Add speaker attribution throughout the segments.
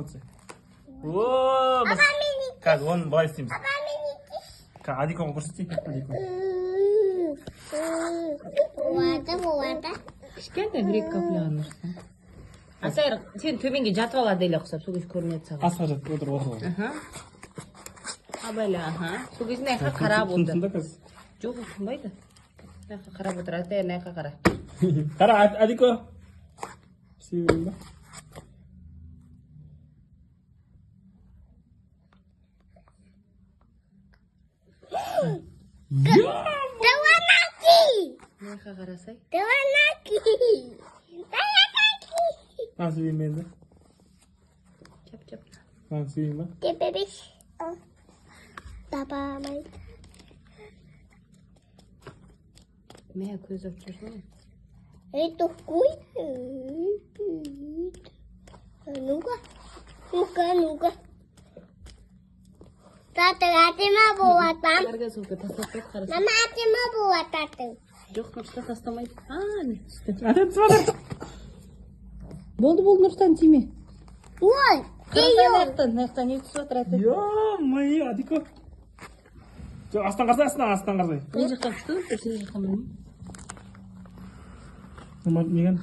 Speaker 1: Смотри. О, как он боится им. Как Адико көрсөтсэй. Адико.
Speaker 2: Вода.
Speaker 3: Кішкентай грек каплян нэрсэн. Асаар сен төминги жатвага дэл явахсаа сүгis көрнөд цагаа.
Speaker 1: Асгаж өдөр.
Speaker 3: Аха. Абайла аха. Сүгиснээ ха хараа буудаг. Жоо байда. Найха хараа буудраа тэ найха хараа.
Speaker 1: Хараа Адико. Сивна.
Speaker 2: Даванаки.
Speaker 3: Найха харасай.
Speaker 2: Даванаки.
Speaker 1: Асвимэнда.
Speaker 3: Чап.
Speaker 1: Асвима.
Speaker 2: Ты бебиш. Баба май.
Speaker 3: Мэ көз очсон.
Speaker 2: Это куй. Ну-ка. Тата, атима буатам.
Speaker 3: Арга суука тасалтай харас.
Speaker 2: Мама, атима буататым.
Speaker 3: Жоқ нурстан тастамай. Не.
Speaker 1: Смотри.
Speaker 3: Болды Нурстан тиме.
Speaker 2: Ой, ты ё.
Speaker 3: Найхтан нэг сутраад.
Speaker 1: Ё-моё, Адико. Жоо астан гарсай.
Speaker 3: Энэ жахтан шүү дээ сэрж хамаа.
Speaker 1: Нэгэн.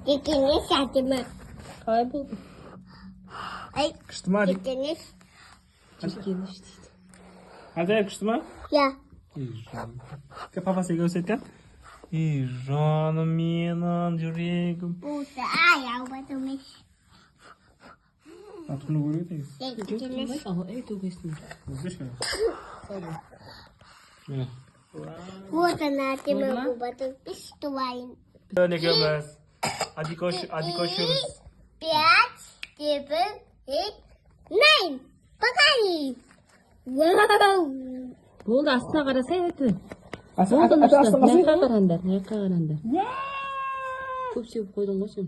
Speaker 2: Тикинес атима.
Speaker 3: Хай бол.
Speaker 2: Ай,
Speaker 1: Кштма.
Speaker 2: тикинес.
Speaker 3: Жигэн шүү дээ.
Speaker 1: Адико кштма.
Speaker 2: Я.
Speaker 1: Как папа сега сетка? И жона минан жүрегім.
Speaker 2: Бута, я убатумиш.
Speaker 1: Атны көрөд.
Speaker 2: Тикинес.
Speaker 3: Түгэсэн.
Speaker 1: Үзэж байна.
Speaker 2: Вот она, атима буатумиш туайн.
Speaker 1: Нэгэмэс. Адико шүрс.
Speaker 2: 5, 7, 8. Покажи. Вау.
Speaker 3: Болды астына қарасай өті.
Speaker 1: Астан
Speaker 3: Найқа
Speaker 1: гарсай.
Speaker 3: қарандар.
Speaker 1: Вау!
Speaker 3: Көп сеуіп қойдың ғой сен.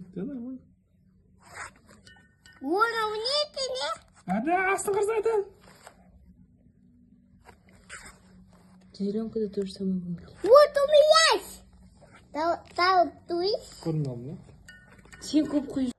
Speaker 2: Уровнительный.
Speaker 1: Астан гарсай.
Speaker 3: Зеленкада то же самое было.
Speaker 2: Вот у меня есть. Там туис.
Speaker 1: Көрмөм.
Speaker 3: Сен көп қой